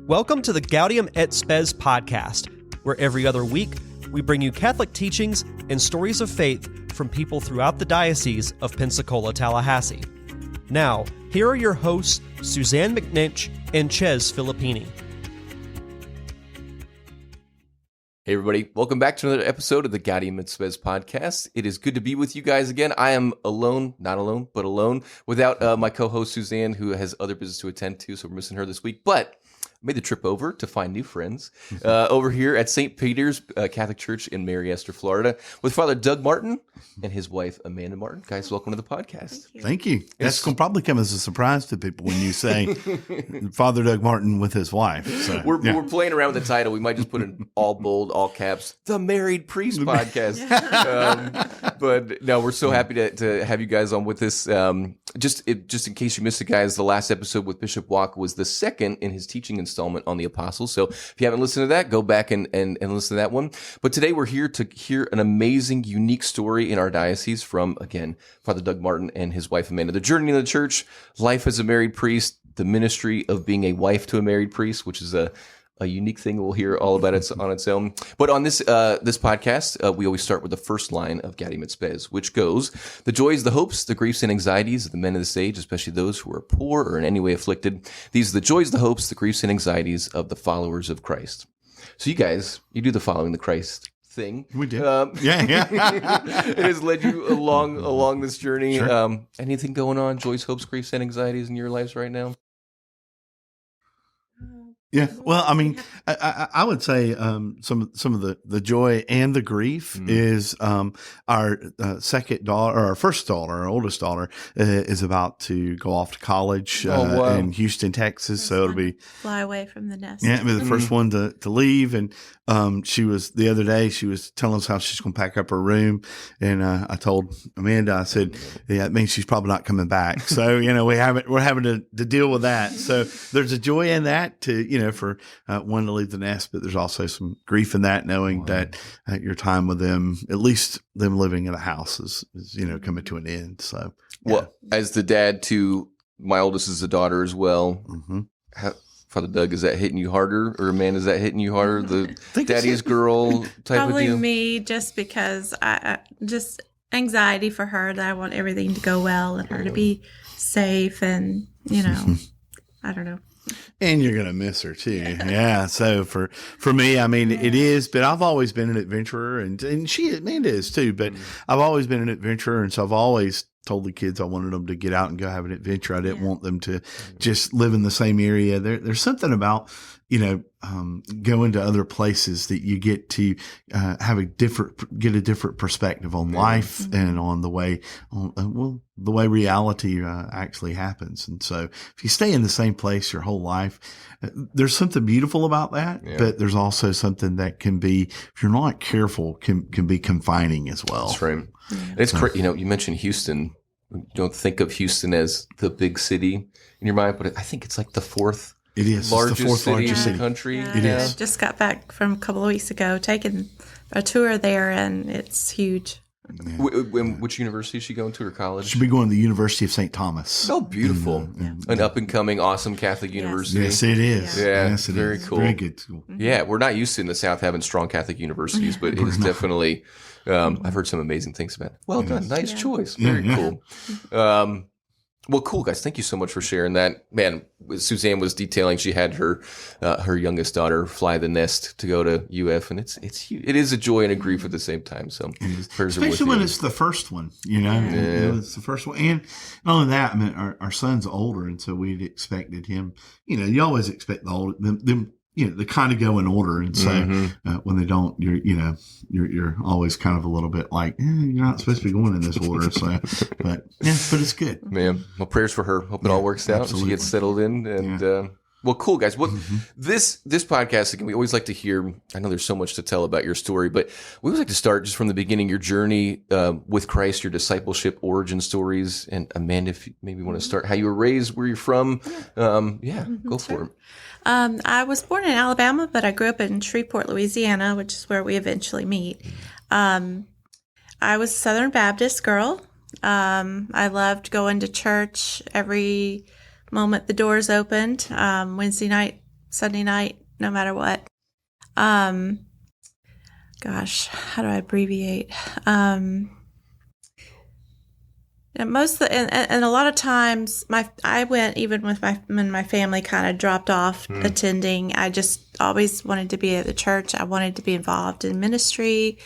Welcome to the Gaudium et Spes podcast, where every other week we bring you Catholic teachings and stories of faith from people throughout the Diocese of Pensacola-Tallahassee. Now, here are your hosts, Suzanne McNinch and Chez Filippini. Hey everybody, welcome back to another episode of the Gaudium et Spes podcast. It is good to be with you guys again. I am alone, not alone, but alone, without my co-host Suzanne, who has other business to attend to, so we're missing her this week. But I made the trip over to find new friends over here at St. Peter's Catholic Church in Mary Esther, Florida, with Father Doug Martin and his wife Amanda Martin. Guys, welcome to the podcast. Thank you. That's going to probably come as a surprise to people when you say Father Doug Martin with his wife. So, we're playing around with the title. We might just put in all bold, all caps, the Married Priest podcast. But no, we're so happy to have you guys on with this. Just in case you missed it, guys, the last episode with Bishop Walk was the second in his teaching installment on the Apostles. So if you haven't listened to that, go back and listen to that one. But today we're here to hear an amazing, unique story in our diocese from, again, Father Doug Martin and his wife Amanda. The journey in the church, life as a married priest, the ministry of being a wife to a married priest, which is a unique thing. We'll hear all about it on its own. But on this podcast, we always start with the first line of Gaudium et Spes, which goes, the joys, the hopes, the griefs, and anxieties of the men of this age, especially those who are poor or in any way afflicted. These are the joys, the hopes, the griefs, and anxieties of the followers of Christ. So you guys, you do the following the Christ thing. We did. Yeah. It has led you along this journey. Sure. Anything going on? Joys, hopes, griefs, and anxieties in your lives right now? Yeah, well, I mean, I would say some of the joy and the grief is our second daughter, or our first daughter, our oldest daughter, is about to go off to college in Houston, Texas. So it'll be fly away from the nest. Yeah, it'll be the first one to leave. And the other day she was telling us how she's going to pack up her room, and I told Amanda, I said, yeah, it means she's probably not coming back. So we're having to deal with that. So there's a joy in that for one to leave the nest, but there's also some grief in that, knowing that your time with them, at least them living in a house, is coming to an end. So, well, as the dad to my oldest is a daughter as well. Father Doug, is that hitting you harder, or Amanda, is that hitting you harder? The daddy's girl type Probably of deal. me, just because I just anxiety for her, that I want everything to go well and her to be safe, and I don't know. And you're going to miss her too. Yeah. So for me, I mean, it is, but I've always been an adventurer, and Amanda is too, but I've always been an adventurer. And so I've always told the kids I wanted them to get out and go have an adventure. I didn't want them to just live in the same area. There's something about, going to other places that you get to get a different perspective on life and on the way, the way reality actually happens. And so if you stay in the same place your whole life, there's something beautiful about that, but there's also something that can be, if you're not careful, can be confining as well. That's right. It's crazy. You mentioned Houston. You don't think of Houston as the big city in your mind, but I think it's like the fourth. It is. Largest it's the fourth city largest in city. the country. Yeah, It is. Just got back from a couple of weeks ago, taking a tour there, and it's huge. Yeah. Which university is she going to, or college? Should be going to the University of St. Thomas. Oh, beautiful. An up-and-coming, awesome Catholic university. Yes, it is. Yeah, yes, it very is. cool. Very good school. Yeah, we're not used to in the South having strong Catholic universities, but it is definitely, I've heard some amazing things about it. Well done. Nice choice. Very cool. Well, cool, guys. Thank you so much for sharing that. Man, Suzanne was detailing she had her youngest daughter fly the nest to go to UF, and it is a joy and a grief at the same time. So, especially when it's the first one, it's the first one, and not only that, I mean, our son's older, and so we'd expected him. You always expect them. They kind of go in order, and so when they don't, you're always kind of a little bit like, you're not supposed to be going in this order. So, but it's good. Man, well, prayers for her. Hope it all works out. Absolutely. She gets settled in, and well, cool, guys. Well, this podcast, again, we always like to hear. I know there's so much to tell about your story, but we always like to start just from the beginning, your journey with Christ, your discipleship origin stories. And Amanda, if you maybe want to start, how you were raised, where you're from. Go for it. I was born in Alabama, but I grew up in Shreveport, Louisiana, which is where we eventually meet. I was a Southern Baptist girl. I loved going to church every moment the doors opened. Wednesday night Sunday night, no matter what. Gosh, how do I abbreviate? And and a lot of times, I went even with when my family kind of dropped off attending. I just always wanted to be at the church. I wanted to be involved in ministry,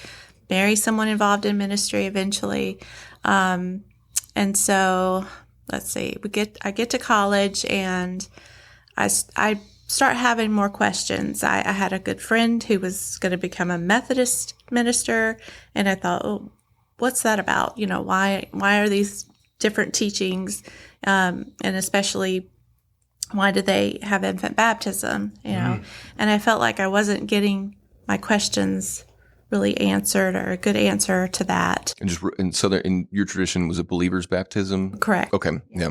marry someone involved in ministry eventually. And so, let's see, I get to college, and I start having more questions. I had a good friend who was going to become a Methodist minister, and I thought, oh, what's that about? Why are these different teachings, and especially why do they have infant baptism? And I felt like I wasn't getting my questions really answered, or a good answer to that. And so in your tradition, was it believer's baptism? Correct. Okay. Yeah.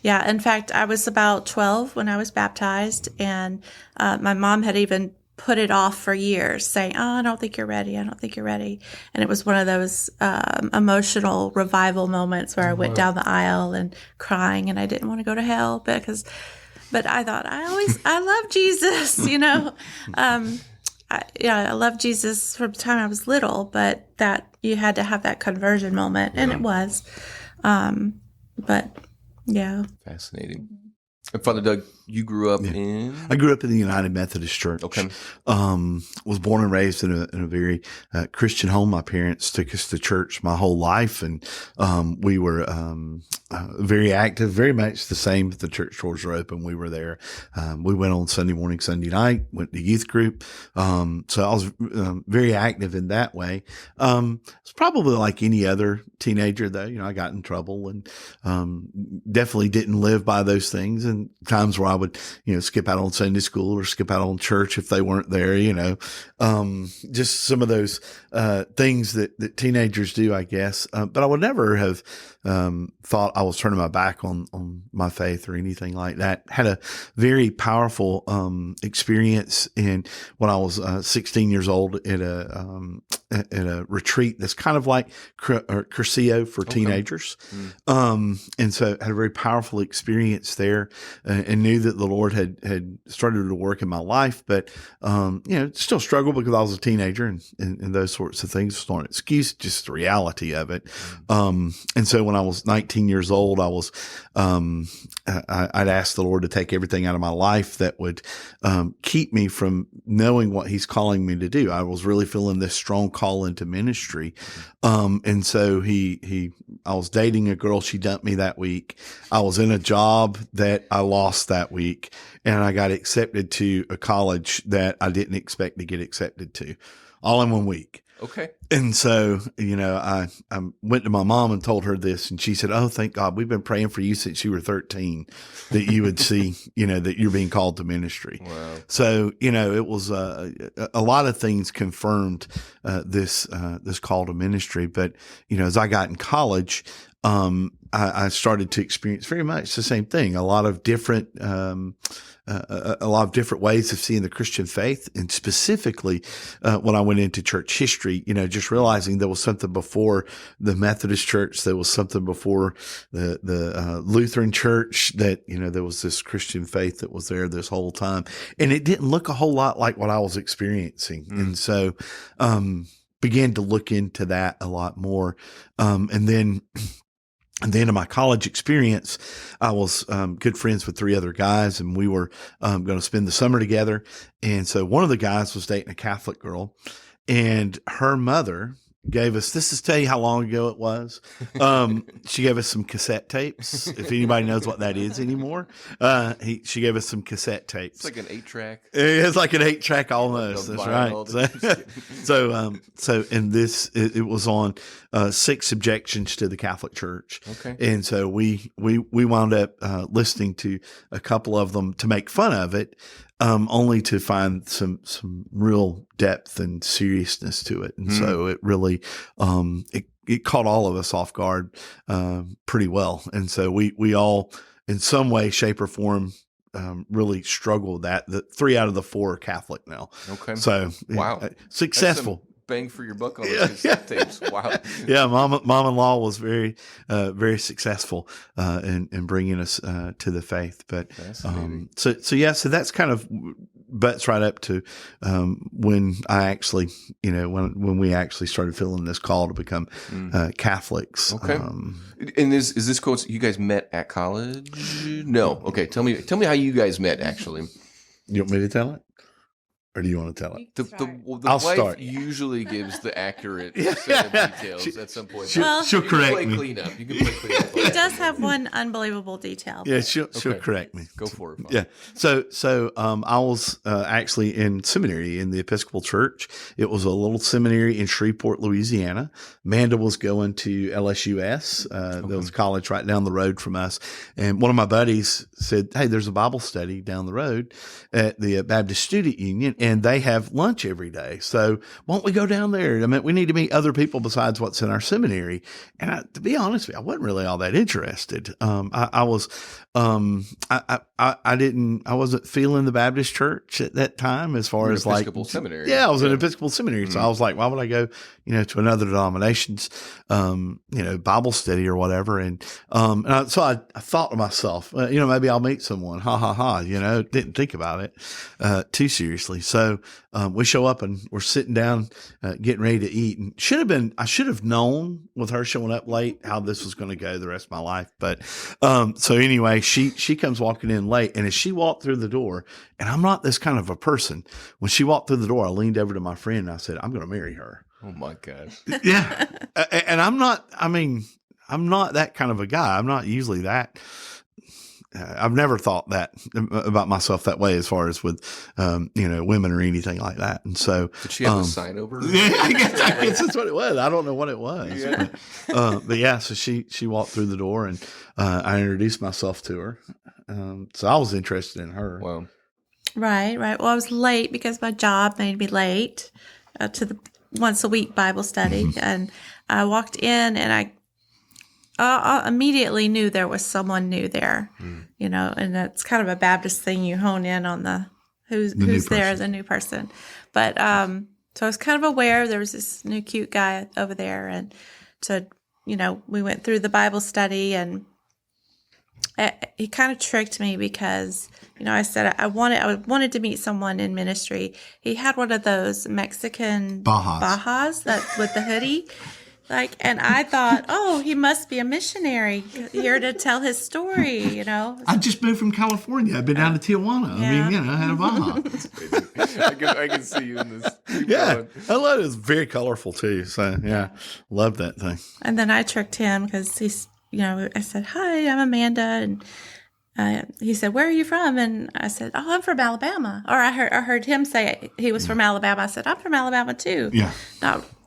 Yeah. In fact, I was about 12 when I was baptized, and my mom had even put it off for years, saying, "Oh, I don't think you're ready. I don't think you're ready." And it was one of those emotional revival moments where I went down the aisle and crying, and I didn't want to go to hell but I thought I love Jesus, I love Jesus from the time I was little, but that you had to have that conversion moment, and it was. But yeah. Fascinating. And Father Doug, you grew up in? I grew up in the United Methodist Church. Okay. Was born and raised in a very Christian home. My parents took us to church my whole life, and we were very active, very much the same. The church doors were open. We were there. We went on Sunday morning, Sunday night, went to youth group. So I was very active in that way. It's probably like any other teenager, though. I got in trouble, and definitely didn't live by those things. And times where I would, skip out on Sunday school or skip out on church if they weren't there, just some of those things that teenagers do, I guess. But I would never have thought I was turning my back on my faith or anything like that. Had a very powerful experience when I was 16 years old at a retreat that's kind of like Curcio for teenagers. And so had a very powerful experience there, and knew that the Lord had started to work in my life, but still struggled because I was a teenager and those sorts of things. It's not an excuse, just the reality of it. And so when I was 19 years old, I was I'd asked the Lord to take everything out of my life that would keep me from knowing what He's calling me to do. I was really feeling this strong call into ministry. And so I was dating a girl. She dumped me that week. I was in a job that I lost that week, and I got accepted to a college that I didn't expect to get accepted to, all in 1 week. Okay. And so, I went to my mom and told her this, and she said, "Oh, thank God. We've been praying for you since you were 13, that you would see, that you're being called to ministry." Wow. So, it was a lot of things confirmed this call to ministry. But, as I got in college, I started to experience very much the same thing. A lot of different ways of seeing the Christian faith, and specifically when I went into church history, just realizing there was something before the Methodist Church, there was something before the Lutheran Church, that there was this Christian faith that was there this whole time, and it didn't look a whole lot like what I was experiencing, and so began to look into that a lot more, and then. At the end of my college experience, I was good friends with 3 other guys, and we were going to spend the summer together. And so one of the guys was dating a Catholic girl, and her mother gave us, this is to tell you how long ago it was. She gave us some cassette tapes. If anybody knows what that is anymore, she gave us some cassette tapes. It's like an 8-track. It's like an 8-track almost. That's right. And it was on 6 objections to the Catholic Church. Okay. And so we wound up listening to a couple of them to make fun of it. Only to find some real depth and seriousness to it. And so it really, it caught all of us off guard, pretty well. And so we all, in some way, shape or form, really struggle with that. The 3 out of the 4 are Catholic now. Okay. So wow, successful. bang for your buck on those cassette tapes. Wow. Yeah, mom-in-law was very, very successful in bringing us to the faith. But so that's kind of butts right up to when I actually, when we actually started feeling this call to become Catholics. Okay. And is this quote, you guys met at college? No. Okay. Tell me how you guys met, actually. You want me to tell it? Or do you want to tell it? The I'll wife start. usually gives the accurate set of details at some point. She'll correct me. You can play cleanup. He does have one unbelievable detail. Yeah, she'll correct me. Go for it. Bob. Yeah. So I was actually in seminary in the Episcopal Church. It was a little seminary in Shreveport, Louisiana. Amanda was going to LSUS. There was a college right down the road from us. And one of my buddies said, "Hey, there's a Bible study down the road at the Baptist Student Union, and they have lunch every day. So why don't we go down there? I mean, we need to meet other people besides what's in our seminary." And to be honest with you, I wasn't really all that interested. I wasn't feeling the Baptist church at that time as far as like Episcopal seminary. Yeah, I was in Episcopal seminary. So I was like, why would I go, to another denomination's, Bible study or whatever. And so I thought to myself, maybe I'll meet someone. Ha ha ha. Didn't think about it too seriously. So we show up and we're sitting down, getting ready to eat. And I should have known with her showing up late how this was going to go the rest of my life. But so anyway, she comes walking in late, and as she walked through the door, and I'm not this kind of a person, when she walked through the door, I leaned over to my friend and I said, "I'm going to marry her." Oh my gosh. Yeah. And I'm not that kind of a guy. I'm not usually that. I've never thought that about myself that way as far as with, women or anything like that. And so. Did she have a sign over? Yeah, I guess that's what it was. I don't know what it was. Yeah. But yeah, so she walked through the door, and I introduced myself to her. So I was interested in her. Wow. Right. Well, I was late because my job made me late to the once a week Bible study. And I walked in, and I immediately knew there was someone new there, and that's kind of a Baptist thing. You hone in on the who's there as a new person. But so I was kind of aware there was this new cute guy over there. And so, we went through the Bible study, and he kind of tricked me because, I said I wanted to meet someone in ministry. He had one of those Mexican Bajas that with the hoodie. And I thought, oh, he must be a missionary here to tell his story, I just moved from California. I've been down to Tijuana. Yeah. I mean, I had a Baja. I can see you in this. Yeah. I love it. It's very colorful too. So yeah, love that thing. And then I tricked him because he's, I said, "Hi, I'm Amanda." And he said, "Where are you from?" And I said, "Oh, I'm from Alabama." Or I heard him say he was from Alabama. I said, "I'm from Alabama too." Yeah.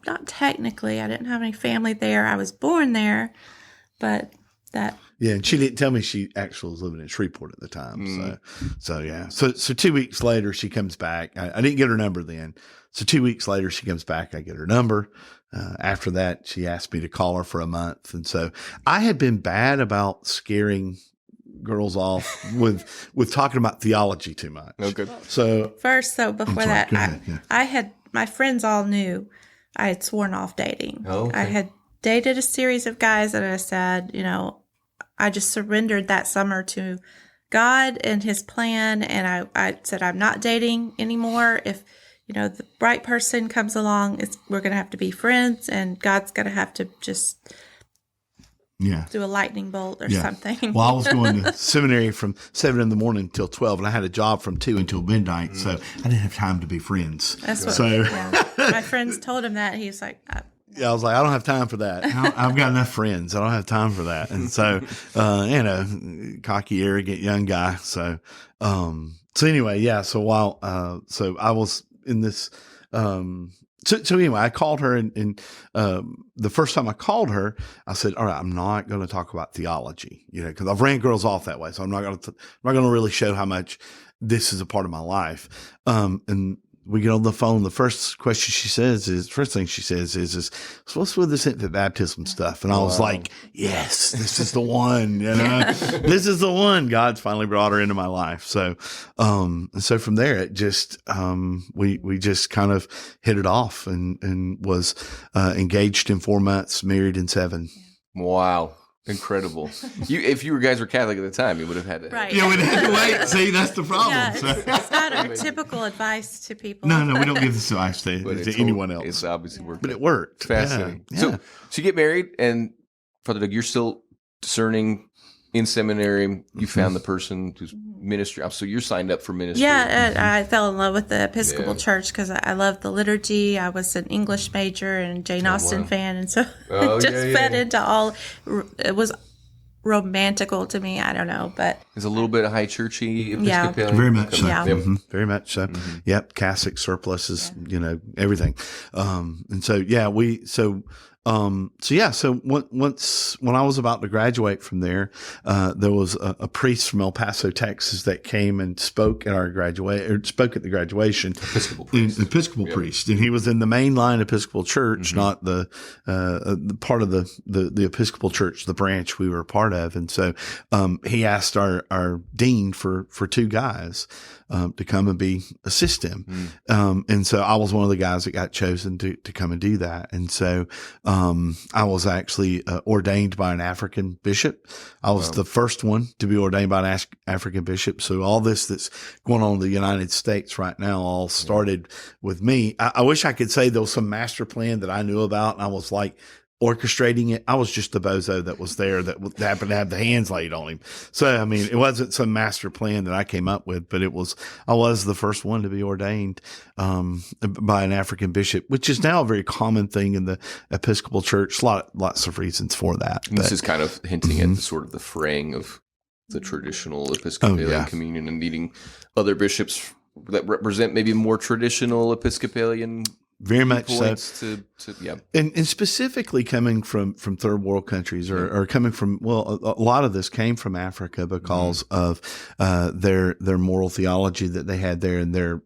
Not technically. I didn't have any family there. I was born there, but that. Yeah, and she didn't tell me she actually was living in Shreveport at the time. So yeah. So 2 weeks later, she comes back. I didn't get her number then. So 2 weeks later, she comes back. I get her number. After that, she asked me to call her for a month. And so I had been bad about scaring girls off with talking about theology too much. Okay. So before that, I had, my friends all knew I had sworn off dating. Oh, okay. I had dated a series of guys, and I said, I just surrendered that summer to God and his plan. And I said, I'm not dating anymore. If, the right person comes along, we're going to have to be friends, and God's going to have to just do a lightning bolt or something. Well, I was going to seminary from 7 in the morning until 12, and I had a job from 2 until midnight, so I didn't have time to be friends. That's what, my friends told him that. He was like, I was like, I don't have time for that. I've got enough friends. I don't have time for that. And so, cocky, arrogant young guy. So anyway, yeah. So while, so I was in this, So anyway, I called her, and the first time I called her, I said, "All right, I'm not going to talk about theology, because I've ran girls off that way. So I'm not going to really show how much this is a part of my life." And we get on the phone. The first thing she says is, so what's with this infant baptism stuff? And I was like, yes, this is the one, this is the one. God's finally brought her into my life. So, so from there, it just, we just kind of hit it off and was, engaged in 4 months, married in 7. Wow. Incredible. If you guys were Catholic at the time, you would have had to. Right. Yeah, we'd have to wait. See, that's the problem. Yeah, it's not our typical advice to people. No, we don't give this advice to anyone else. It's obviously worked. But it worked. Fascinating. Yeah. So you get married, and Father Doug, you're still discerning in seminary. You found the person who's ministry. So you're signed up for ministry. Yeah, and I fell in love with the Episcopal Church because I loved the liturgy. I was an English major and Jane Austen fan, and so it just fed into all. It was romantical to me. I don't know, but it's a little bit high churchy Episcopalian. Very much so. Yeah. Very much so. Yep. Catholic surpluses, everything. And so, so once when I was about to graduate from there, there was a priest from El Paso, Texas, that came and spoke at spoke at the graduation. Episcopal priest, and he was in the mainline Episcopal Church, not the part of the Episcopal Church, the branch we were a part of. And so he asked our dean for 2 guys to come and assist him. And so I was one of the guys that got chosen to come and do that. And so I was actually ordained by an African bishop. I was the first one to be ordained by an African bishop. So all this that's going on in the United States right now all started with me. I wish I could say there was some master plan that I knew about, and I was like orchestrating it. I was just the bozo that was there that happened to have the hands laid on him. So, I mean, it wasn't some master plan that I came up with, but I was the first one to be ordained, by an African bishop, which is now a very common thing in the Episcopal Church. Lots of reasons for that. And this is kind of hinting at the sort of the fraying of the traditional Episcopalian communion and needing other bishops that represent maybe more traditional Episcopalian. Very much so. And specifically coming from third world countries or coming from, a lot of this came from Africa because of their moral theology that they had there, and their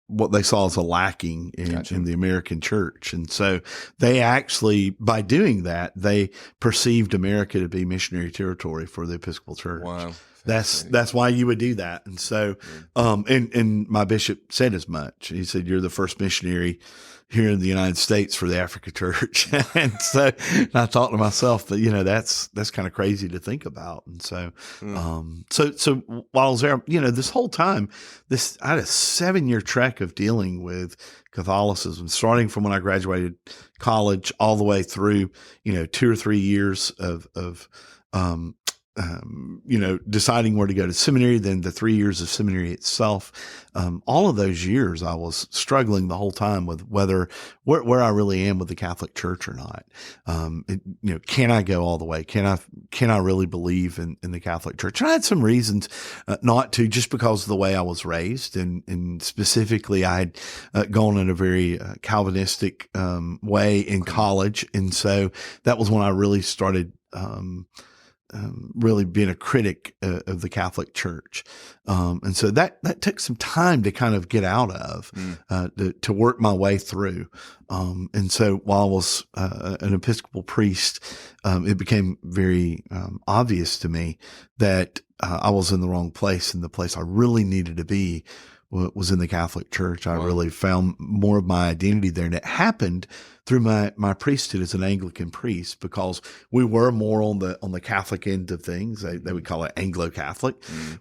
what they saw as a lacking in the American church. And so they actually, by doing that, they perceived America to be missionary territory for the Episcopal Church. Wow. That's why you would do that. And so, and my bishop said as much. He said, "You're the first missionary here in the United States for the African Church." And so I thought to myself that, that's kind of crazy to think about. And so, so while I was there, this whole time, I had a 7-year trek of dealing with Catholicism, starting from when I graduated college all the way through, 2 or 3 years of deciding where to go to seminary, then the 3 years of seminary itself. All of those years, I was struggling the whole time with where I really am with the Catholic Church or not. Can I go all the way? Can I really believe in the Catholic Church? And I had some reasons not to, just because of the way I was raised, and specifically I had gone in a very Calvinistic way in college, and so that was when I really started really being a critic of the Catholic Church. And so that took some time to kind of get out of, to work my way through. And so while I was an Episcopal priest, it became very obvious to me that I was in the wrong place, and the place I really needed to be was in the Catholic Church. I really found more of my identity there. And it happened through my priesthood as an Anglican priest, because we were more on the Catholic end of things. They would call it Anglo-Catholic.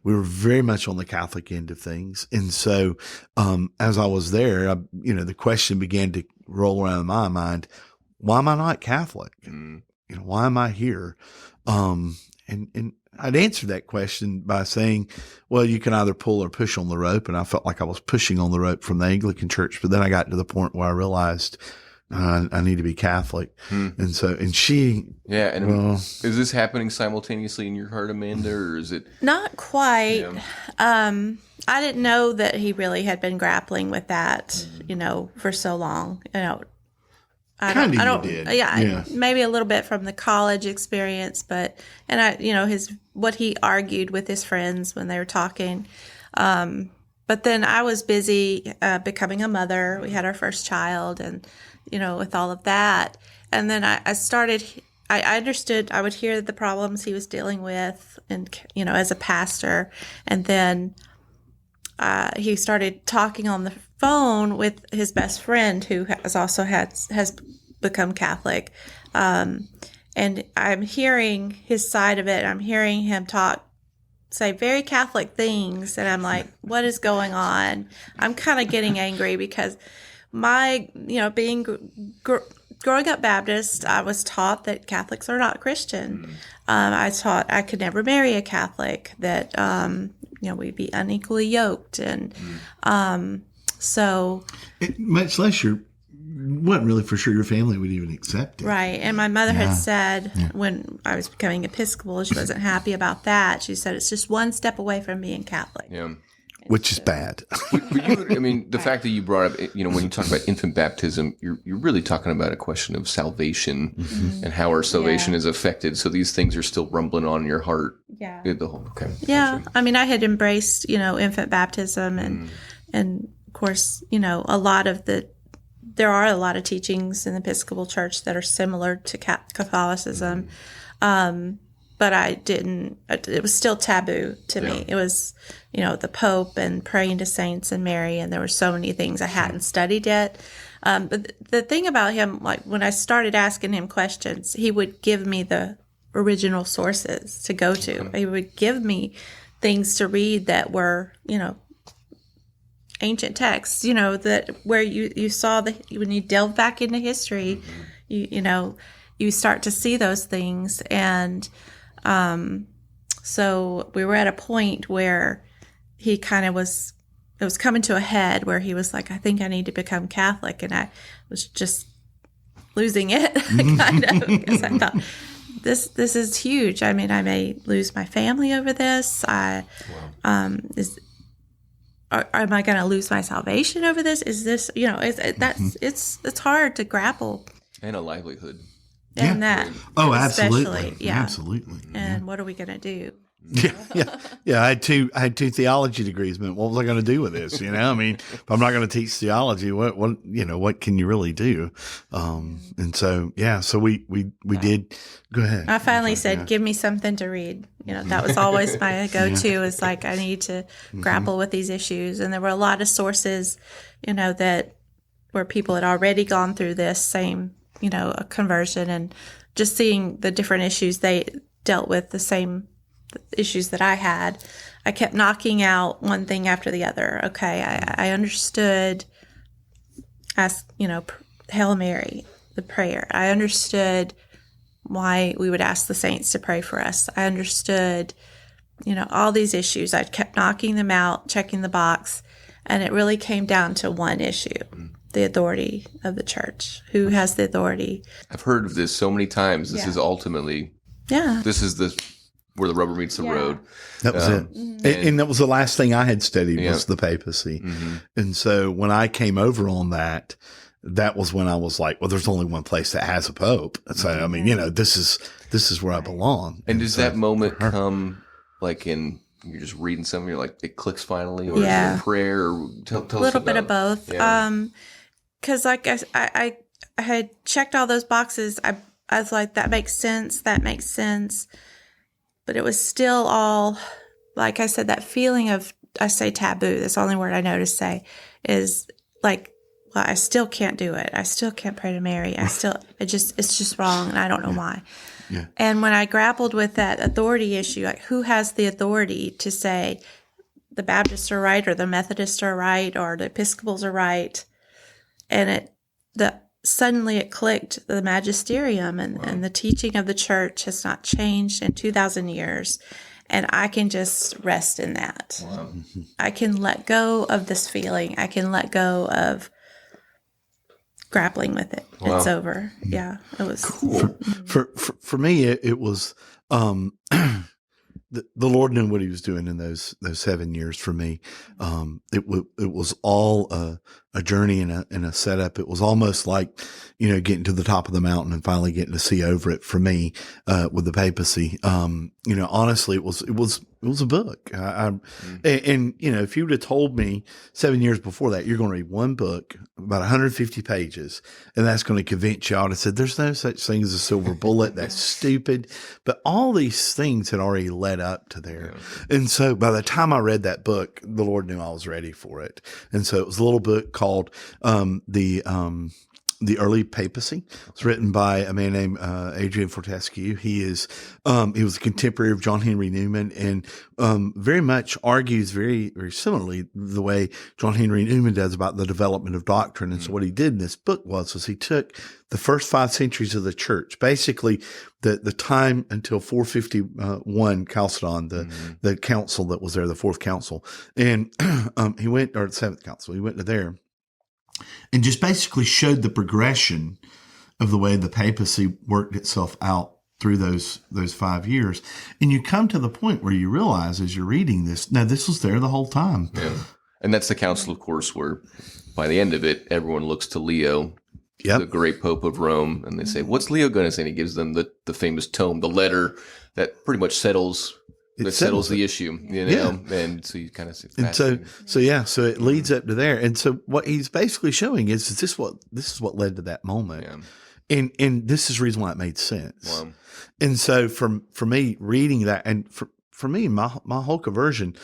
We were very much on the Catholic end of things. And so, as I was there, the question began to roll around in my mind: why am I not Catholic? Why am I here? And I'd answer that question by saying, well, you can either pull or push on the rope. And I felt like I was pushing on the rope from the Anglican Church. But then I got to the point where I realized I need to be Catholic. And so, and she. Yeah. And is this happening simultaneously in your heart, Amanda, or is it? Not quite. Yeah. I didn't know that he really had been grappling with that, for so long. I don't. Yeah, maybe a little bit from the college experience, but what he argued with his friends when they were talking, but then I was busy becoming a mother. We had our first child, and with all of that, and then I started. I understood. I would hear the problems he was dealing with, and as a pastor, and then he started talking on the phone with his best friend, who has become Catholic, and I'm hearing his side of it. I'm hearing him say very Catholic things, and I'm like, what is going on? I'm kind of getting angry because being growing up Baptist, I was taught that Catholics are not Christian. I was taught I could never marry a Catholic, that we'd be unequally yoked, and so much less wasn't really for sure your family would even accept it. Right. And my mother had said when I was becoming Episcopal, she wasn't happy about that. She said it's just one step away from being Catholic. Yeah. Which is bad. The fact that you brought up, when you talk about infant baptism, you're really talking about a question of salvation and how our salvation is affected. So these things are still rumbling on in your heart. Yeah. Okay. Yeah. I mean, I had embraced, infant baptism, and of course, there are a lot of teachings in the Episcopal Church that are similar to Catholicism. But I didn't, it was still taboo to me. It was, the Pope and praying to saints and Mary, and there were so many things I hadn't studied yet. But the thing about him, like when I started asking him questions, he would give me the original sources to go to. He would give me things to read that were, ancient texts, that where you saw when you delve back into history, you start to see those things. And so we were at a point where he it was coming to a head where he was like, I think I need to become Catholic. And I was just losing it kind of, because I thought, this is huge. I mean, I may lose my family over this. Am I going to lose my salvation over this? Is this, it's hard to grapple. And a livelihood. And that. Oh, absolutely. Especially, yeah. Absolutely. And what are we going to do? Yeah. I had two theology degrees. But what was I going to do with this? I mean, if I'm not going to teach theology, what can you really do? And so, so we did. Go ahead. I finally said, give me something to read. That was always my go-to, is like, I need to grapple with these issues. And there were a lot of sources, that where people had already gone through this same, a conversion, and just seeing the different issues they dealt with, the same issues that I had. I kept knocking out one thing after the other. Okay, I understood, Hail Mary, the prayer. I understood why we would ask the saints to pray for us. I understood, all these issues. I kept knocking them out, checking the box, and it really came down to one issue: the authority of the church. Who has the authority? I've heard of this so many times. This is ultimately, this is where the rubber meets the road. That was it. And that was the last thing I had studied was the papacy. And so when I came over on that was when I was like, well, there's only one place that has a pope. So, I mean, this is where I belong. And does that moment come like in, you're just reading something, you're like, it clicks finally, or is it a prayer? Or tell us a little bit of both. Yeah. Because like I had checked all those boxes. I was like, that makes sense. But it was still all, like I said, that feeling of, I say taboo, that's the only word I know to say, is like, well, I still can't do it. I still can't pray to Mary. It's just wrong, and I don't know why. Yeah. And when I grappled with that authority issue, like, who has the authority to say the Baptists are right, or the Methodists are right, or the Episcopals are right? And suddenly it clicked. The magisterium and the teaching of the church has not changed in 2,000 years. And I can just rest in that. Wow. I can let go of this feeling. I can let go of grappling with it. Wow. It's over. Yeah, it was cool. For me, it was the Lord knew what He was doing in those 7 years for me. It was all a journey and a setup. It was almost like, getting to the top of the mountain and finally getting to see over it for me, with the papacy. Honestly, it was It was a book. And, you know, if you would have told me 7 years before that, you're going to read one book, about 150 pages, and that's going to convince you, I would have said, there's no such thing as a silver bullet. That's stupid. But all these things had already led up to there. Yeah. And so by the time I read that book, the Lord knew I was ready for it. And so it was a little book called The Early Papacy. It's written by a man named Adrian Fortescue. He was a contemporary of John Henry Newman, and very much argues very, very similarly the way John Henry Newman does about the development of doctrine. And so what he did in this book was he took the first 5 centuries of the church, basically the time until 451 Chalcedon, the council that was there, the fourth council, and he went, or the seventh council, he went to there. And just basically showed the progression of the way the papacy worked itself out through those 5 years. And you come to the point where you realize as you're reading this, now this was there the whole time. Yeah. And that's the council, of course, where by the end of it, everyone looks to Leo, the great Pope of Rome, and they say, what's Leo going to say? And he gives them the famous tome, the letter that pretty much settles the issue, you know, and so you kind of see. And so it leads up to there, and so what he's basically showing is this is what led to that moment, and this is the reason why it made sense. Wow. And so for me reading that, and for me my whole conversion,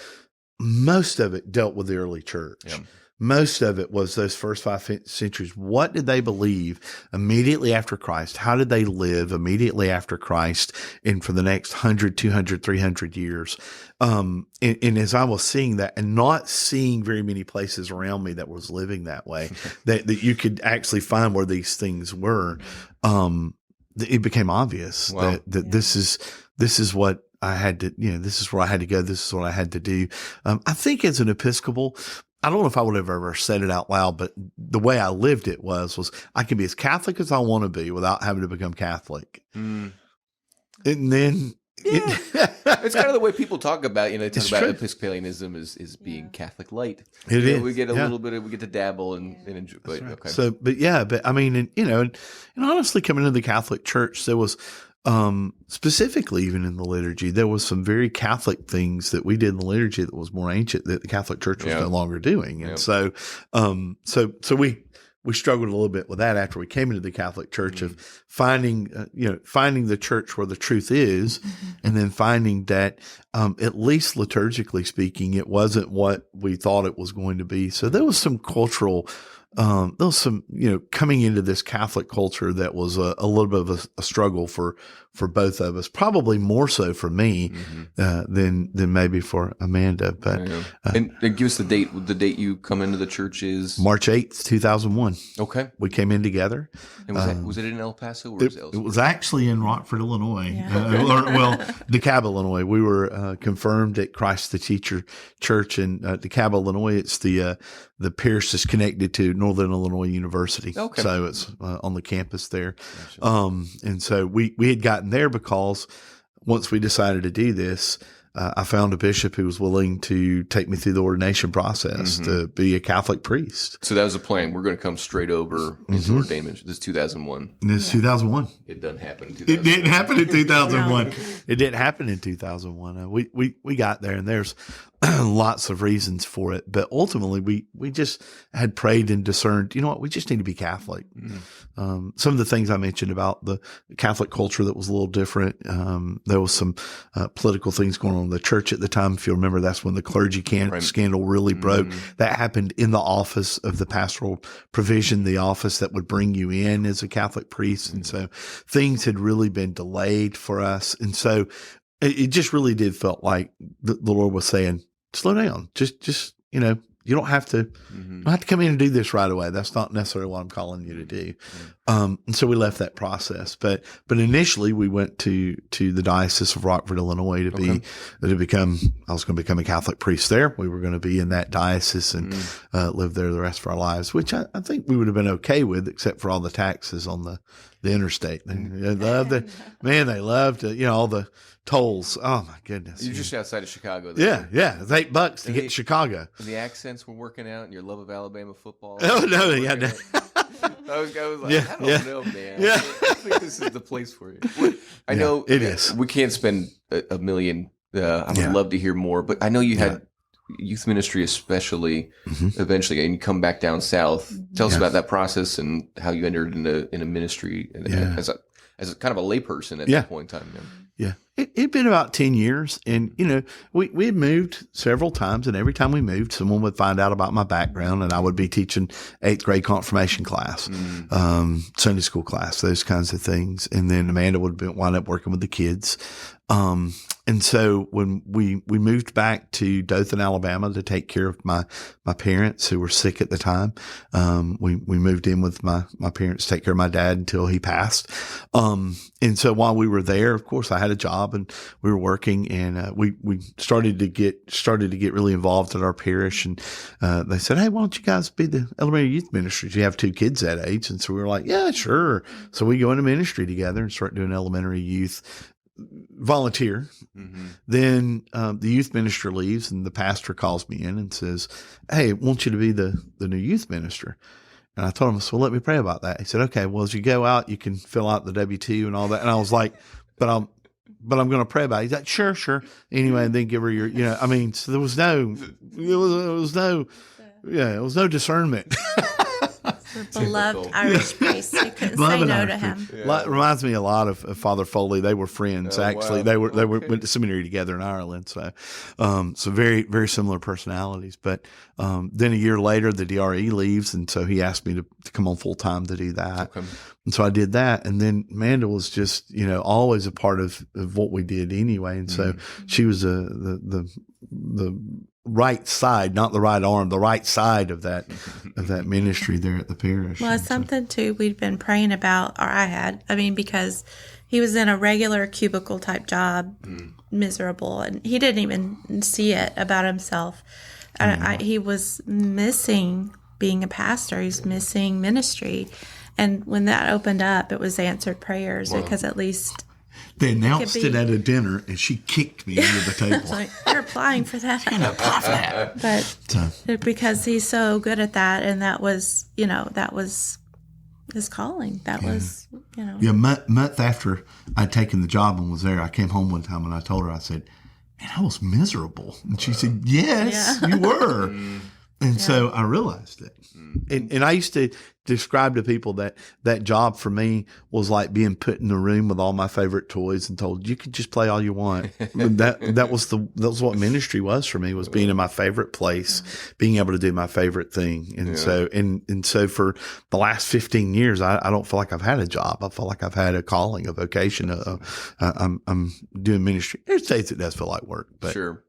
most of it dealt with the early church. Yeah. Most of it was those first 5 centuries. What did they believe immediately after Christ? How did they live immediately after Christ and for the next 100, 200, 300 years? And as I was seeing that and not seeing very many places around me that was living that way, that you could actually find where these things were, it became obvious that this is what I had to, this is where I had to go. This is what I had to do. I think as an Episcopal, I don't know if I would have ever said it out loud, but the way I lived it was I can be as Catholic as I want to be without having to become Catholic. And then it's kind of the way people talk about, they talk about Episcopalianism as being Catholic light. It is. We get a little bit we get to dabble and enjoy. But, right. Okay. So, but I mean, and honestly, coming into the Catholic Church, there was, specifically even in the liturgy, there was some very Catholic things that we did in the liturgy that was more ancient that the Catholic Church was no longer doing. And so we struggled a little bit with that after we came into the Catholic Church of finding the church where the truth is, and then finding that, at least liturgically speaking, it wasn't what we thought it was going to be. So there was some cultural, there was some, coming into this Catholic culture that was a little bit of a struggle for both of us, probably more so for me than maybe for Amanda. But and give us the date. The date you come into the church is March 8th, 2001. Okay, we came in together. And was it in El Paso or it was actually in Rockford, Illinois? DeKalb, Illinois. We were confirmed at Christ the Teacher Church in DeKalb, Illinois. It's the parish is connected to Northern Illinois University. Okay. So it's on the campus there. Gotcha. And so we had gotten there because once we decided to do this, I found a bishop who was willing to take me through the ordination process to be a Catholic priest. So that was the plan. We're going to come straight over into ordainment. This is 2001. This is 2001. It doesn't happen in 2001. It didn't happen in 2001. It didn't happen in 2001. We got there, and there's lots of reasons for it. But ultimately, we just had prayed and discerned, we just need to be Catholic. Some of the things I mentioned about the Catholic culture that was a little different. There was some political things going on in the church at the time. If you remember, that's when the clergy scandal really broke. That happened in the office of the pastoral provision, the office that would bring you in as a Catholic priest. And so things had really been delayed for us. And so it just really did felt like the Lord was saying, slow down. Just you don't have to come in and do this right away. That's not necessarily what I'm calling you to do. And so we left that process. But initially we went to the Diocese of Rockford, Illinois I was going to become a Catholic priest there. We were going to be in that diocese and live there the rest of our lives, which I think we would have been okay with, except for all the taxes on the interstate. They loved all the tolls. Oh my goodness! You're just outside of Chicago. Yeah. It's $8 to get to Chicago. And the accents were working out, and your love of Alabama football. Oh no, I was like, I don't know, man. I think this is the place for you. I know it is. We can't spend a million I would love to hear more. But I know you had youth ministry, especially eventually, and you come back down south. Tell us about that process and how you entered into ministry as a kind of a layperson at that point in time. Yeah. It'd been about 10 years. And, we had moved several times. And every time we moved, someone would find out about my background and I would be teaching 8th grade confirmation class, Sunday school class, those kinds of things. And then Amanda would wind up working with the kids. And so when we moved back to Dothan, Alabama to take care of my parents who were sick at the time, we moved in with my parents to take care of my dad until he passed. And so while we were there, of course, I had a job and we were working, and we started to get really involved at our parish. And they said, "Hey, why don't you guys be the elementary youth ministers? You have 2 kids that age." And so we were like, "Yeah, sure." So we go into ministry together and start doing elementary youth. Volunteer. Then the youth minister leaves and the pastor calls me in and says, "Hey, I want you to be the new youth minister." And I told him, "So let me pray about that." He said, "Okay, well, as you go out, you can fill out the W-2 and all that." And I was like, but I'm going to pray about it. He's like, sure. Anyway, and then give her your, so there was no discernment. The beloved Irish priest. You couldn't say no to him. Yeah. It reminds me a lot of Father Foley. They were friends. Actually, wow. They went to seminary together in Ireland. So very, very similar personalities. But then a year later, the DRE leaves, and so he asked me to come on full time to do that. Okay. And so I did that. And then Amanda was just, always a part of what we did anyway. And so she was the right side, not the right arm, the right side of that ministry there at the parish. Well, it's something too we've been praying about, or I had. Because he was in a regular cubicle type job, miserable, and he didn't even see it about himself. He was missing being a pastor. He's missing ministry. And when that opened up, it was answered prayers because at least they announced it at a dinner, and she kicked me under the table. Like, you're applying for that. You're going to apply for that. But because he's so good at that, and that was his calling. That was, Yeah, month after I'd taken the job and was there, I came home one time and I told her, I said, "Man, I was miserable." And she said, "Yes, you were." And so I realized it. And I used to describe to people that job for me was like being put in the room with all my favorite toys and told, "You could just play all you want." That was what ministry was for me, was being in my favorite place, being able to do my favorite thing. And so for the last 15 years, I don't feel like I've had a job. I feel like I've had a calling, a vocation. I'm doing ministry. There's days it does feel like work, but sure,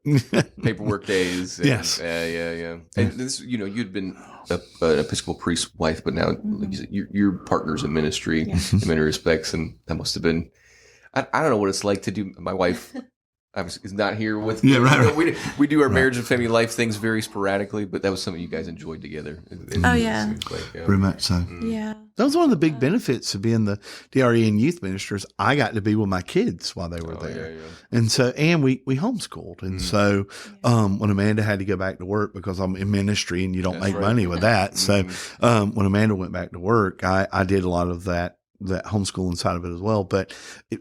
paperwork days. And, yes. Yeah. And this, you'd been an Episcopal priest's wife, but now like you said, you're partners in ministry in many respects, and that must have been. I don't know what it's like to do. My wife is not here with me. Right. We do our marriage and family life things very sporadically, but that was something you guys enjoyed together. Very much so. Yeah. That was one of the big benefits of being the DRE and youth ministers. I got to be with my kids while they were there. Yeah. And so, and we homeschooled. And so, when Amanda had to go back to work, because I'm in ministry and you don't make money with that. So, when Amanda went back to work, I did a lot of that homeschooling side of it as well. But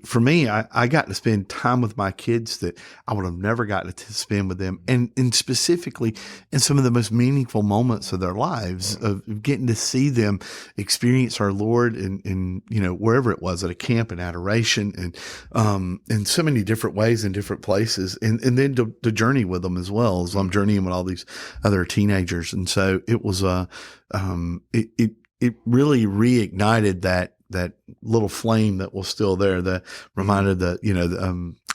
for me, I got to spend time with my kids that I would have never gotten to spend with them. And specifically in some of the most meaningful moments of their lives, of getting to see them experience our Lord in wherever it was, at a camp in adoration, and in so many different ways in different places. And then to journey with them as well, as I'm journeying with all these other teenagers. And so it was, it really reignited that little flame that was still there, that reminded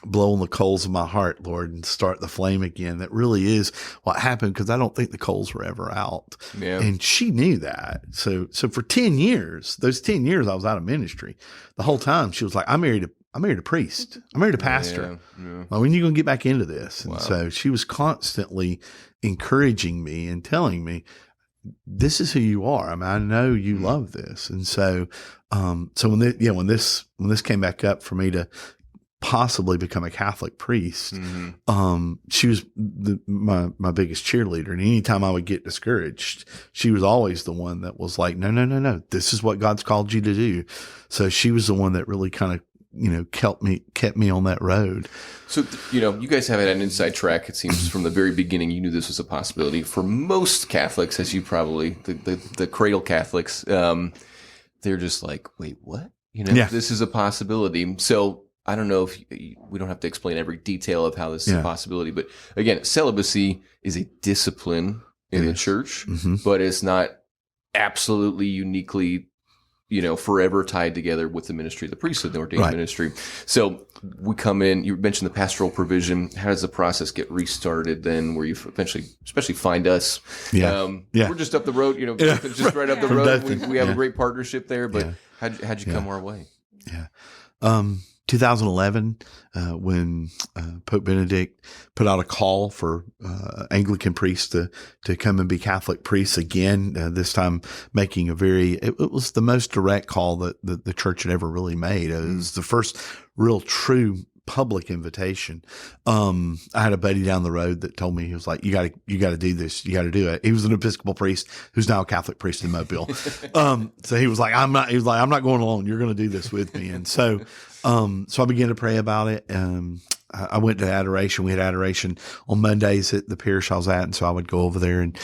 blow on the coals of my heart, Lord, and start the flame again. That really is what happened, because I don't think the coals were ever out. Yeah. And she knew that. So for 10 years, those 10 years I was out of ministry, the whole time she was like, I married a priest. I married a pastor. Yeah. Well, when are you going to get back into this? And so she was constantly encouraging me and telling me, this is who you are. I mean, I know you love this. And so, when this came back up for me to possibly become a Catholic priest, she was my biggest cheerleader. And anytime I would get discouraged, she was always the one that was like, no, this is what God's called you to do. So she was the one that really kind of kept me on that road. So, you guys have had an inside track, it seems, from the very beginning. You knew this was a possibility. For most Catholics, as you probably, the cradle Catholics, they're just like, wait, what? This is a possibility. So I don't know if we don't have to explain every detail of how this is a possibility. But again, celibacy is a discipline in the church, but it's not absolutely uniquely forever tied together with the ministry of the priesthood, the ordained ministry. So we come in, you mentioned the pastoral provision. How does the process get restarted then, where you eventually, especially find us? We're just up the road, just right up the road. We have a great partnership there, but how'd you come our way? 2011, when Pope Benedict put out a call for Anglican priests to come and be Catholic priests again, this time making it was the most direct call that the church had ever really made. It was the first real true public invitation. I had a buddy down the road that told me, he was like, you got to do this. You got to do it. He was an Episcopal priest who's now a Catholic priest in Mobile. So he was like, I'm not going alone. You're going to do this with me. And so I began to pray about it. I went to adoration. We had adoration on Mondays at the parish I was at. And so I would go over there and,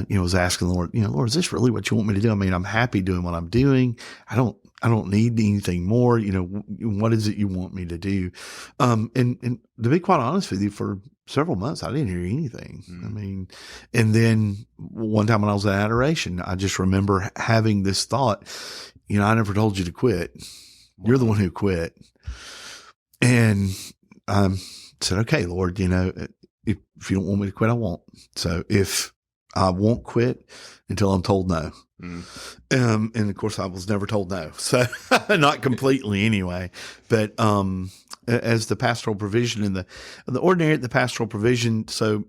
was asking the Lord, Lord, is this really what you want me to do? I mean, I'm happy doing what I'm doing. I don't need anything more. What is it you want me to do? And to be quite honest with you, for several months, I didn't hear anything. I mean, and then one time when I was at adoration, I just remember having this thought, I never told you to quit. You're the one who quit. And I said, okay, Lord, if you don't want me to quit, I won't. So if I won't quit until I'm told no. And of course I was never told no. So not completely anyway, but, as the pastoral provision in the ordinary, the pastoral provision. So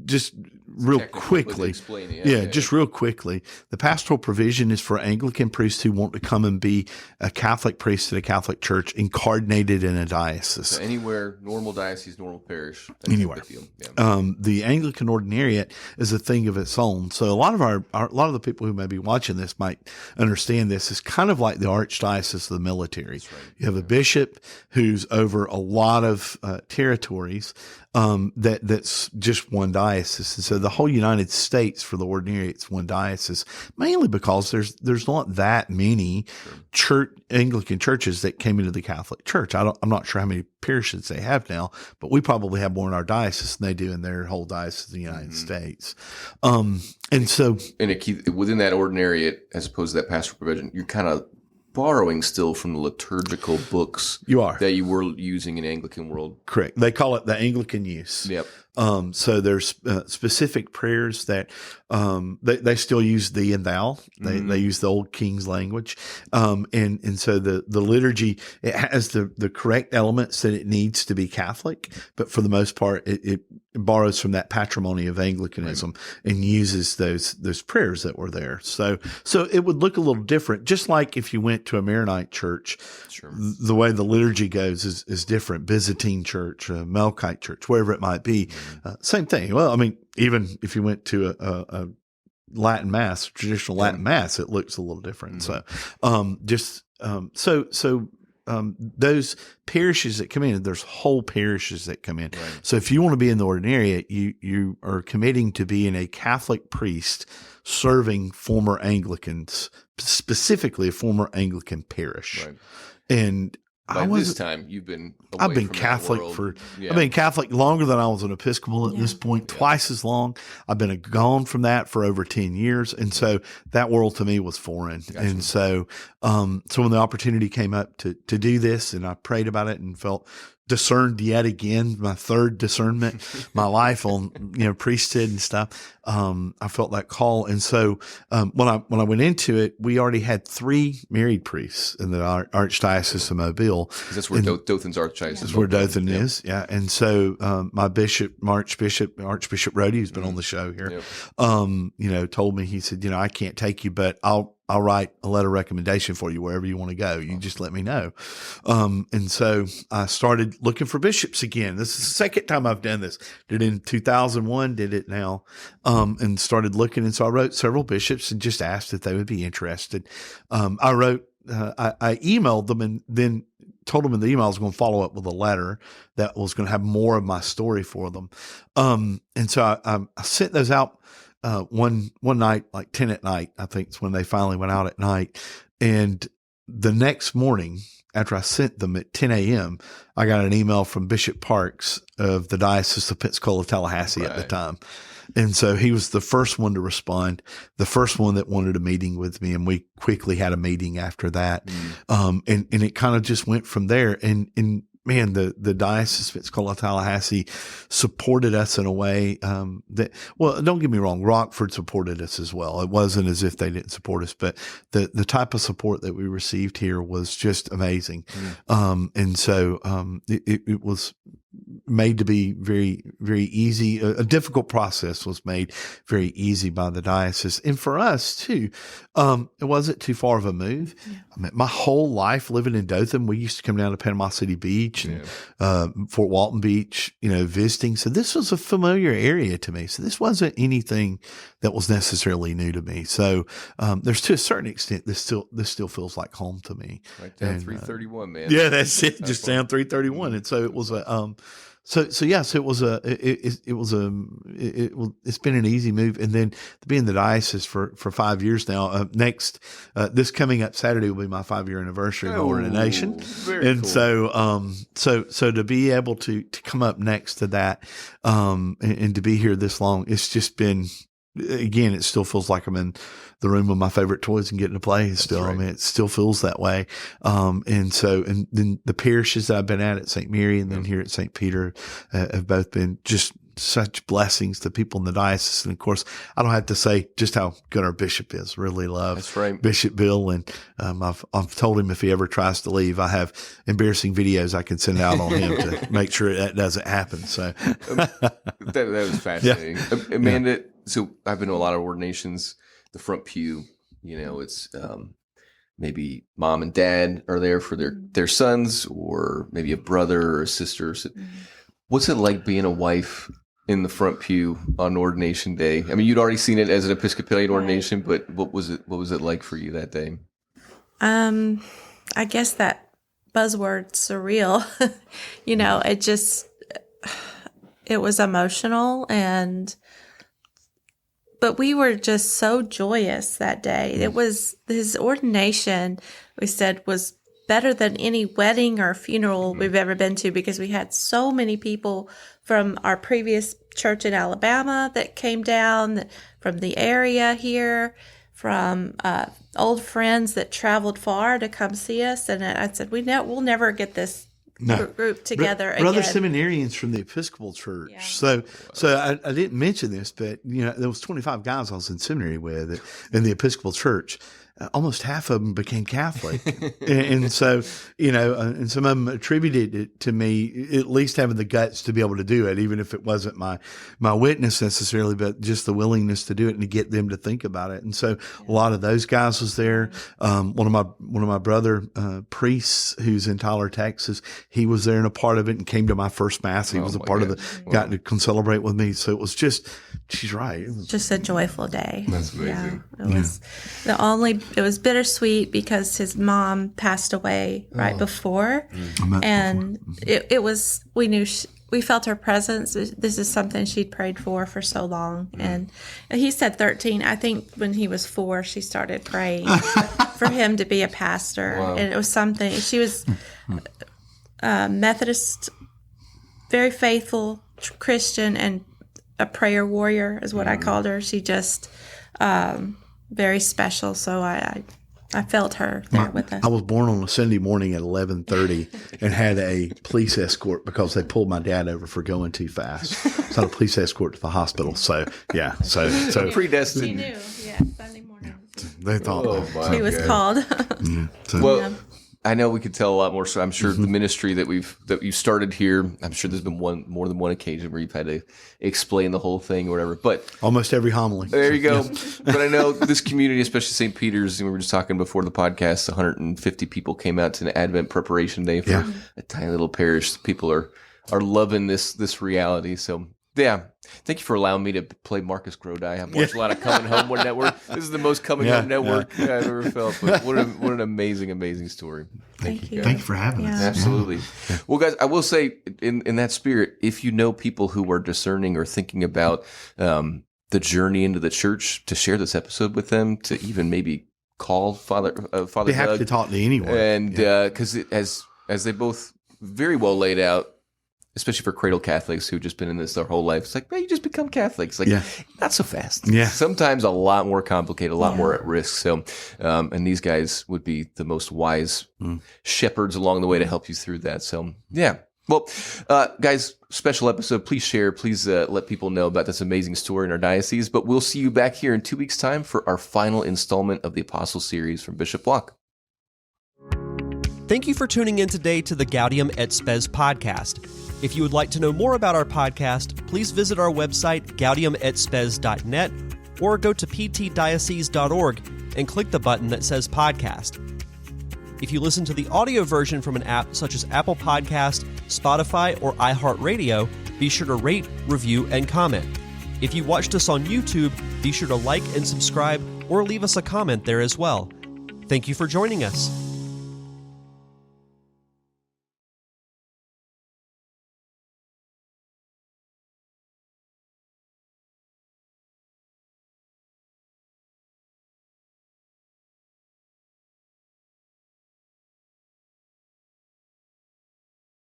just real quickly. Just real quickly. The pastoral provision is for Anglican priests who want to come and be a Catholic priest at a Catholic church incarnated in a diocese. So anywhere, normal diocese, normal parish. Anywhere. The Anglican ordinariate is a thing of its own. So a lot of the people who may be watching this might understand this is kind of like the archdiocese of the military. Right. You have a bishop who's over a lot of territories. That's just one diocese. And so the whole United States for the ordinary, it's one diocese, mainly because there's not that many Anglican churches that came into the Catholic Church. I'm not sure how many parishes they have now, but we probably have more in our diocese than they do in their whole diocese in the United States. And within that ordinariate, as opposed to that pastoral provision, you're kind of borrowing still from the liturgical books that you were using in Anglican world. Correct. They call it the Anglican use. Yep. So there's specific prayers that they still use thee and thou. They use the old King's language. And so the liturgy, it has the correct elements that it needs to be Catholic, but for the most part, it borrows from that patrimony of Anglicanism and uses those prayers that were there. So it would look a little different, just like if you went to a Maronite church, the way the liturgy goes is different. Byzantine church, Melkite church, wherever it might be. Same thing. Well, I mean, even if you went to a Latin Mass, traditional Latin Mass, it looks a little different. So, those parishes that come in, there's whole parishes that come in. Right. So if you want to be in the ordinariate, you are committing to being a Catholic priest serving former Anglicans, specifically a former Anglican parish. Right. And By this time, you've been away I've been from Catholic that world. I've been Catholic longer than I was an Episcopal at this point, twice as long. I've been gone from that for over 10 years. And so that world to me was foreign. Gotcha. And so, when the opportunity came up to do this, and I prayed about it and felt discerned yet again, my third discernment, my life on, priesthood and stuff. I felt that call. And so, when I went into it, we already had 3 married priests in the Archdiocese of Mobile. That's where Dothan's Archdiocese is. That's where Dothan is. Yeah. And so, my Archbishop Rhodey, who's been on the show here, told me, he said, I can't take you, but I'll write a letter of recommendation for you wherever you want to go. You just let me know. And so I started looking for bishops again. This is the second time I've done this. Did it in 2001, did it now, and started looking. And so I wrote several bishops and just asked if they would be interested. I emailed them, and then told them in the email I was going to follow up with a letter that was going to have more of my story for them. And so I sent those out one night, like 10 at night, I think it's when they finally went out at night. And the next morning, after I sent them at 10 a.m., I got an email from Bishop Parks of the Diocese of Pensacola-Tallahassee at the time. And so he was the first one to respond, the first one that wanted a meeting with me. And we quickly had a meeting after that. And it kind of just went from there. And man, the Diocese of Pensacola-Tallahassee supported us in a way that, well, don't get me wrong, Rockford supported us as well. It wasn't as if they didn't support us, but the type of support that we received here was just amazing. And so it was made to be very, very easy. A difficult process was made very easy by the diocese. And for us too, it wasn't too far of a move. I mean, my whole life living in Dothan, we used to come down to Panama City Beach and Fort Walton Beach, visiting. So this was a familiar area to me. So this wasn't anything that was necessarily new to me. So there's, to a certain extent, this still feels like home to me. Right down 331, man. Yeah, that's it. Just down 331. And so it was it's been an easy move. And then to be in the diocese for 5 years now, this coming up Saturday will be my 5-year anniversary of ordination. And cool. So to be able to come up next to that, and to be here this long, it's just been, again, it still feels like I'm in the room with my favorite toys and getting to play still. Right. I mean, it still feels that way. And then the parishes that I've been at St. Mary and then here at St. Peter have both been just such blessings to people in the diocese. And of course, I don't have to say just how good our bishop is. Really love Bishop Bill. And I've told him if he ever tries to leave, I have embarrassing videos I can send out on him to make sure that doesn't happen. So that was fascinating. Yeah. Amanda, so I've been to a lot of ordinations. The front pew, it's maybe mom and dad are there for their sons, or maybe a brother or a sister. So what's it like being a wife in the front pew on ordination day? I mean, you'd already seen it as an Episcopalian ordination, but what was it like for you that day? I guess that buzzword surreal, it was emotional, but we were just so joyous that day. It was, his ordination, we said, was better than any wedding or funeral we've ever been to, because we had so many people from our previous church in Alabama that came down, from the area here, from old friends that traveled far to come see us. And I said, we'll never get this group together again. Brother seminarians from the Episcopal Church. Yeah. So I didn't mention this, but there was 25 guys I was in seminary with in the Episcopal Church. Almost half of them became Catholic. and so, and some of them attributed it to me at least having the guts to be able to do it, even if it wasn't my witness necessarily, but just the willingness to do it and to get them to think about it. And so a lot of those guys was there. One of my brother priests who's in Tyler, Texas, he was there and a part of it and came to my first mass. He was a part of got to celebrate with me. So it was just, she's right. It was just a joyful day. That's amazing. Yeah, it was bittersweet because his mom passed away right before. And it was, we knew, we felt her presence. This is something she'd prayed for so long. And he said 13. I think when he was 4, she started praying for him to be a pastor. Wow. And it was something, she was Methodist, very faithful Christian, and a prayer warrior is what I called her. She just, very special. So I felt her there with us. I was born on a Sunday morning at 11:30 and had a police escort because they pulled my dad over for going too fast. So I had a police escort to the hospital. So yeah, so predestined. She knew, Sunday morning. They thought he was called. I know we could tell a lot more. So I'm sure the ministry that you started here, I'm sure there's been more than one occasion where you've had to explain the whole thing or whatever. But almost every homily. There you go. But I know this community, especially St. Peter's, and we were just talking before the podcast, 150 people came out to an Advent preparation day for a tiny little parish. People are loving this reality. So Yeah. Thank you for allowing me to play Marcus Grodi. I've watched a lot of Coming Home Network. This is the most Coming Home Network I've ever felt. But what an amazing, amazing story. Thank you. Thank you for having us. Absolutely. Well, guys, I will say in that spirit, if you know people who are discerning or thinking about the journey into the church, to share this episode with them, to even maybe call Father They have Doug, to talk to anyone. and because as they both very well laid out, especially for cradle Catholics who've just been in this their whole life, it's like, man, you just become Catholics. Like, not so fast. Yeah. Sometimes a lot more complicated, a lot more at risk. So, and these guys would be the most wise shepherds along the way to help you through that. So, yeah. Well, guys, special episode. Please share. Please let people know about this amazing story in our diocese. But we'll see you back here in 2 weeks' time for our final installment of the Apostle series from Bishop Locke. Thank you for tuning in today to the Gaudium et Spes podcast. If you would like to know more about our podcast, please visit our website, gaudiumetspes.net, or go to ptdiocese.org and click the button that says podcast. If you listen to the audio version from an app such as Apple Podcast, Spotify, or iHeartRadio, be sure to rate, review, and comment. If you watched us on YouTube, be sure to like and subscribe or leave us a comment there as well. Thank you for joining us.